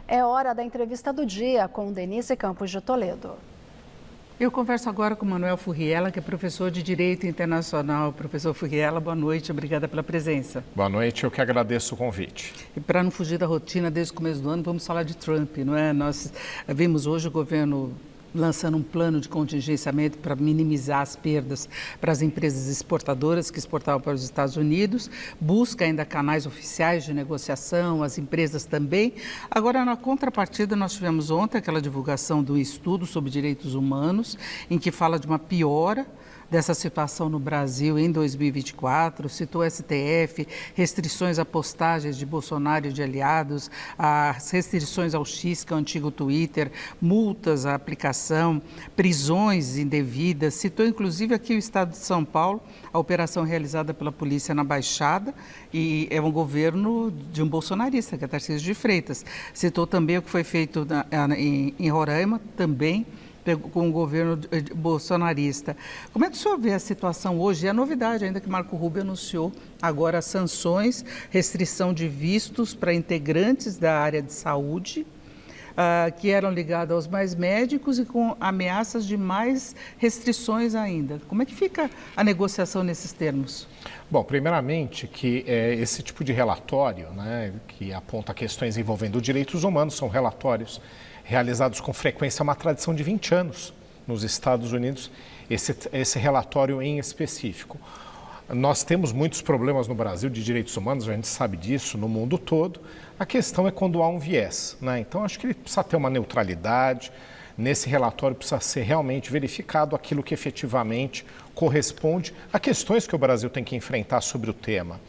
É hora da entrevista do dia com Denise Campos de Toledo. Eu converso agora com Manuel Furriela, que é professor de Direito Internacional. Professor Furriela, boa noite, obrigada pela presença. Boa noite, eu que agradeço o convite. E para não fugir da rotina desde o começo do ano, vamos falar de Trump, não é? Nós vimos hoje o governo lançando um plano de contingenciamento para minimizar as perdas para as empresas exportadoras que exportavam para os Estados Unidos, busca ainda canais oficiais de negociação, as empresas também. Agora, na contrapartida, nós tivemos ontem aquela divulgação do estudo sobre direitos humanos, em que fala de uma piora dessa situação no Brasil em 2024, citou STF, restrições a postagens de Bolsonaro e de aliados, as restrições ao X, que é o antigo Twitter, multas à aplicação, prisões indevidas, citou inclusive aqui o estado de São Paulo, a operação realizada pela polícia na Baixada, e é um governo de um bolsonarista, que é Tarcísio de Freitas. Citou também o que foi feito em Roraima, também, com o governo bolsonarista. Como é que o senhor vê a situação hoje? E a novidade ainda que Marco Rubio anunciou agora sanções, restrição de vistos para integrantes da área de saúde, que eram ligados aos mais médicos e com ameaças de mais restrições ainda. Como é que fica a negociação nesses termos? Bom, primeiramente que esse tipo de relatório, né, que aponta questões envolvendo direitos humanos, são relatórios realizados com frequência, uma tradição de 20 anos nos Estados Unidos, esse relatório em específico. Nós temos muitos problemas no Brasil de direitos humanos, a gente sabe disso, no mundo todo. A questão é quando há um viés, né? Então, acho que ele precisa ter uma neutralidade. Nesse relatório precisa ser realmente verificado aquilo que efetivamente corresponde a questões que o Brasil tem que enfrentar sobre o tema.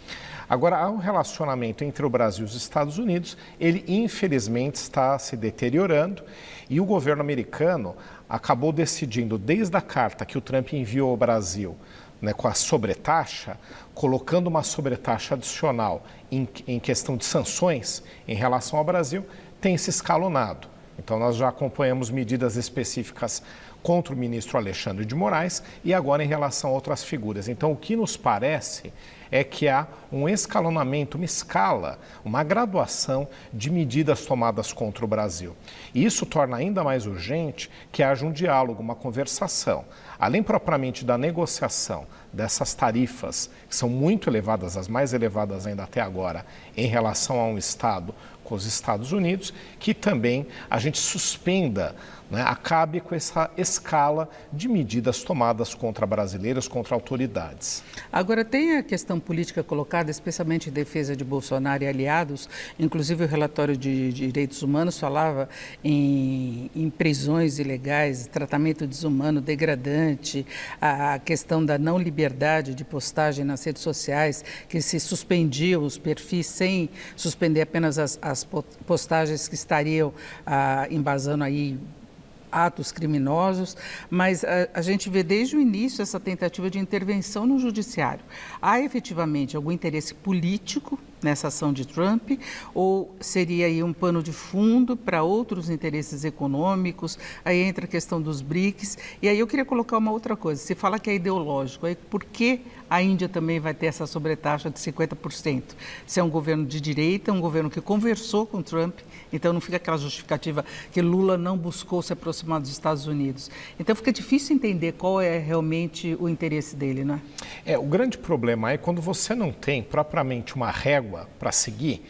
Agora, o relacionamento entre o Brasil e os Estados Unidos, ele infelizmente está se deteriorando e o governo americano acabou decidindo, desde a carta que o Trump enviou ao Brasil, né, com a sobretaxa, colocando uma sobretaxa adicional em questão de sanções em relação ao Brasil, tem se escalonado. Então, nós já acompanhamos medidas específicas contra o ministro Alexandre de Moraes e agora em relação a outras figuras. Então, o que nos parece é que há um escalonamento, uma escala, uma graduação de medidas tomadas contra o Brasil. E isso torna ainda mais urgente que haja um diálogo, uma conversação. Além propriamente da negociação dessas tarifas, que são muito elevadas, as mais elevadas ainda até agora, em relação a um Estado com os Estados Unidos, que também a gente suspenda, né, acabe com essa escala de medidas tomadas contra brasileiros, contra autoridades. Agora, tem a questão política colocada, especialmente em defesa de Bolsonaro e aliados, inclusive o relatório de direitos humanos falava em prisões ilegais, tratamento desumano, degradante, a questão da não liberdade de postagem nas redes sociais, que se suspendiam os perfis sem suspender apenas as postagens que estariam embasando aí atos criminosos, mas a gente vê desde o início essa tentativa de intervenção no judiciário. Há efetivamente algum interesse político nessa ação de Trump ou seria aí um pano de fundo para outros interesses econômicos? Aí entra a questão dos BRICS e aí eu queria colocar uma outra coisa, você fala que é ideológico, aí por que a Índia também vai ter essa sobretaxa de 50%? Se é um governo de direita, um governo que conversou com Trump, então não fica aquela justificativa que Lula não buscou se aproximar dos Estados Unidos. Então fica difícil entender qual é realmente o interesse dele, não é? O grande problema é quando você não tem propriamente uma régua para seguir,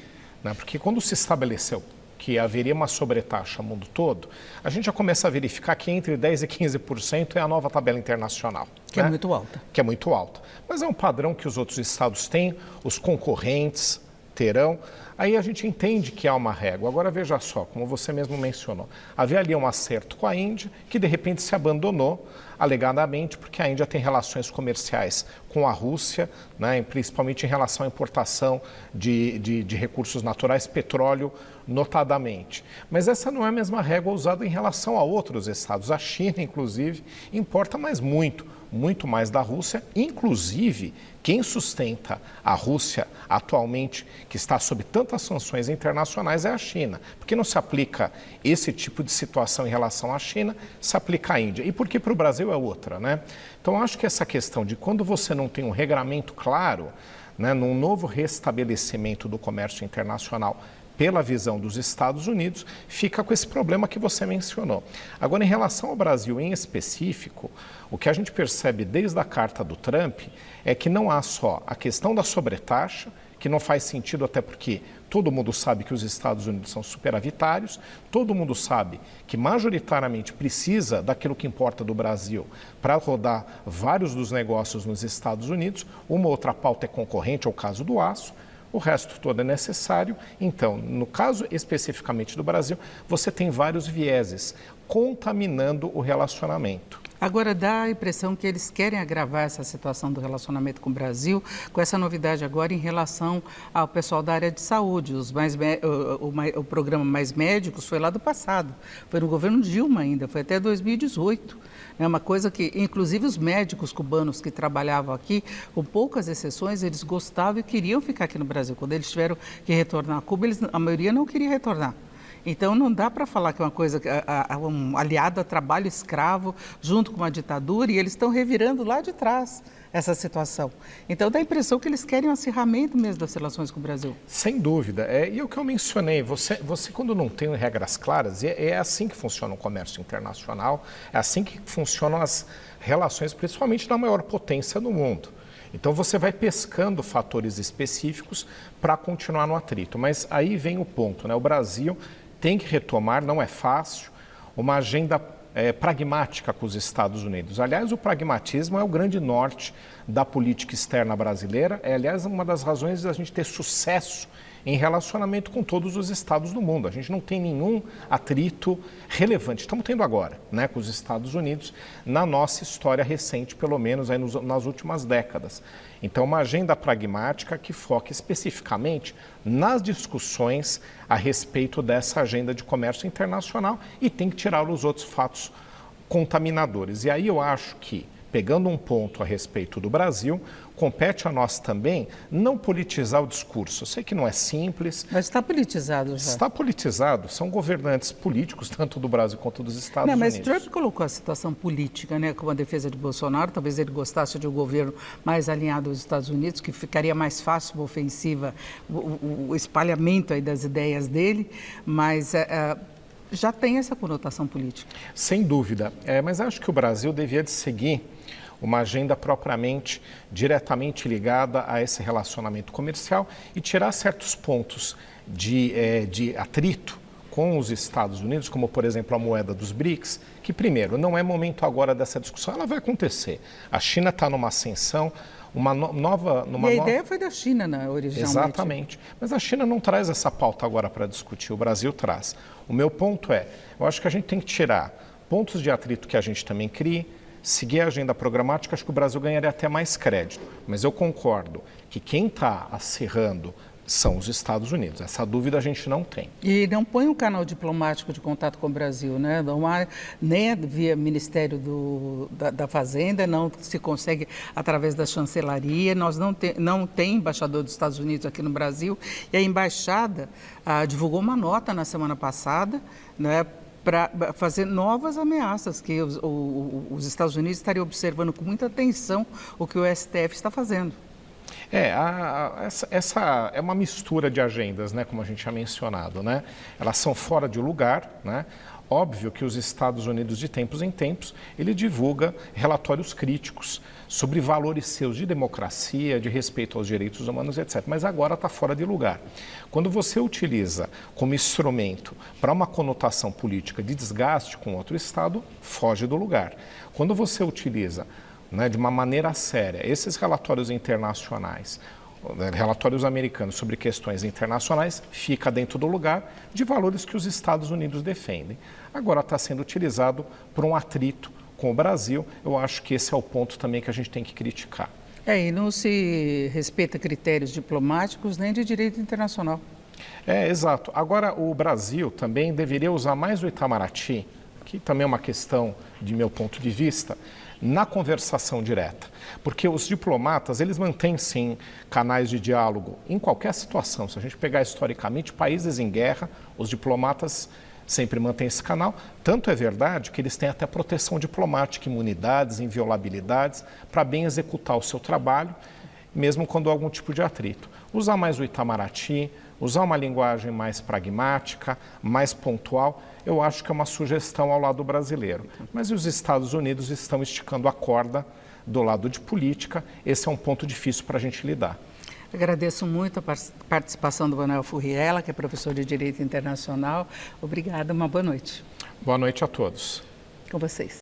né? Porque quando se estabeleceu que haveria uma sobretaxa no mundo todo, a gente já começa a verificar que entre 10% e 15% é a nova tabela internacional. Que é muito alta. Que é muito alta. Mas é um padrão que os outros estados têm, os concorrentes terão. Aí a gente entende que há uma régua. Agora veja só, como você mesmo mencionou, havia ali um acerto com a Índia que de repente se abandonou, alegadamente porque a Índia tem relações comerciais com a Rússia, né, principalmente em relação à importação de recursos naturais, petróleo notadamente. Mas essa não é a mesma régua usada em relação a outros estados. A China, inclusive, importa muito mais da Rússia, inclusive quem sustenta a Rússia atualmente, que está sob tantas sanções internacionais, é a China. Por que não se aplica esse tipo de situação em relação à China, se aplica à Índia? E por que para o Brasil é outra, né? Então, acho que essa questão de quando você não tem um regramento claro, né, num novo restabelecimento do comércio internacional, pela visão dos Estados Unidos, fica com esse problema que você mencionou. Agora, em relação ao Brasil em específico, o que a gente percebe desde a carta do Trump é que não há só a questão da sobretaxa, que não faz sentido até porque todo mundo sabe que os Estados Unidos são superavitários, todo mundo sabe que majoritariamente precisa daquilo que importa do Brasil para rodar vários dos negócios nos Estados Unidos, uma outra pauta é concorrente, é o caso do aço, o resto todo é necessário. Então, no caso especificamente do Brasil, você tem vários vieses contaminando o relacionamento. Agora, dá a impressão que eles querem agravar essa situação do relacionamento com o Brasil, com essa novidade agora em relação ao pessoal da área de saúde. O programa Mais Médicos foi lá do passado, foi no governo Dilma ainda, foi até 2018. É uma coisa que, inclusive, os médicos cubanos que trabalhavam aqui, com poucas exceções, eles gostavam e queriam ficar aqui no Brasil. Quando eles tiveram que retornar a Cuba, a maioria não queria retornar. Então, não dá para falar que é uma coisa, um aliado a trabalho escravo, junto com uma ditadura, e eles estão revirando lá de trás essa situação. Então, dá a impressão que eles querem um acirramento mesmo das relações com o Brasil. Sem dúvida. E o que eu mencionei, você quando não tem regras claras, é assim que funciona o comércio internacional, é assim que funcionam as relações, principalmente da maior potência do mundo. Então, você vai pescando fatores específicos para continuar no atrito. Mas aí vem o ponto, né? O Brasil tem que retomar, não é fácil, uma agenda pragmática com os Estados Unidos. Aliás, o pragmatismo é o grande norte da política externa brasileira. É, aliás, uma das razões da gente ter sucesso em relacionamento com todos os estados do mundo. A gente não tem nenhum atrito relevante. Estamos tendo agora, né, com os Estados Unidos, na nossa história recente, pelo menos aí nas últimas décadas. Então, uma agenda pragmática que foca especificamente nas discussões a respeito dessa agenda de comércio internacional e tem que tirar os outros fatos contaminadores. E aí eu acho que, pegando um ponto a respeito do Brasil, compete a nós também não politizar o discurso. Eu sei que não é simples. Mas está politizado já. Está politizado. São governantes políticos, tanto do Brasil quanto dos Estados Unidos. Mas Trump colocou a situação política, né, como a defesa de Bolsonaro. Talvez ele gostasse de um governo mais alinhado aos Estados Unidos, que ficaria mais fácil uma ofensiva, o espalhamento aí das ideias dele, mas já tem essa conotação política. Sem dúvida. Mas acho que o Brasil devia de seguir uma agenda propriamente, diretamente ligada a esse relacionamento comercial e tirar certos pontos de atrito com os Estados Unidos, como, por exemplo, a moeda dos BRICS, que, primeiro, não é momento agora dessa discussão, ela vai acontecer. A China está numa ascensão, a ideia foi da China, né, originalmente. Exatamente. Mas a China não traz essa pauta agora para discutir, o Brasil traz. O meu ponto eu acho que a gente tem que tirar pontos de atrito que a gente também cria, seguir a agenda programática, acho que o Brasil ganharia até mais crédito. Mas eu concordo que quem está acirrando são os Estados Unidos. Essa dúvida a gente não tem. E não põe um canal diplomático de contato com o Brasil, né? Não há, nem via Ministério da Fazenda, não se consegue através da chancelaria. Nós não tem embaixador dos Estados Unidos aqui no Brasil. E a embaixada divulgou uma nota na semana passada, né, para fazer novas ameaças, que os Estados Unidos estariam observando com muita atenção o que o STF está fazendo. Essa é uma mistura de agendas, né, como a gente tinha mencionado, né? Elas são fora de lugar, né? Óbvio que os Estados Unidos, de tempos em tempos, ele divulga relatórios críticos sobre valores seus de democracia, de respeito aos direitos humanos, etc. Mas agora está fora de lugar. Quando você utiliza como instrumento para uma conotação política de desgaste com outro Estado, foge do lugar. Quando você utiliza, né, de uma maneira séria esses relatórios internacionais, relatórios americanos sobre questões internacionais, fica dentro do lugar de valores que os Estados Unidos defendem. Agora está sendo utilizado por um atrito com o Brasil. Eu acho que esse é o ponto também que a gente tem que criticar. E não se respeita critérios diplomáticos nem de direito internacional. Exato. Agora, o Brasil também deveria usar mais o Itamaraty, que também é uma questão, de meu ponto de vista, na conversação direta. Porque os diplomatas, eles mantêm, sim, canais de diálogo em qualquer situação. Se a gente pegar historicamente países em guerra, os diplomatas sempre mantêm esse canal. Tanto é verdade que eles têm até proteção diplomática, imunidades, inviolabilidades, para bem executar o seu trabalho, mesmo quando há algum tipo de atrito. Usar mais o Itamaraty, usar uma linguagem mais pragmática, mais pontual, eu acho que é uma sugestão ao lado brasileiro. Mas os Estados Unidos estão esticando a corda do lado de política, esse é um ponto difícil para a gente lidar. Agradeço muito a participação do Manuel Furriela, que é professor de Direito Internacional. Obrigada, uma boa noite. Boa noite a todos. Com vocês.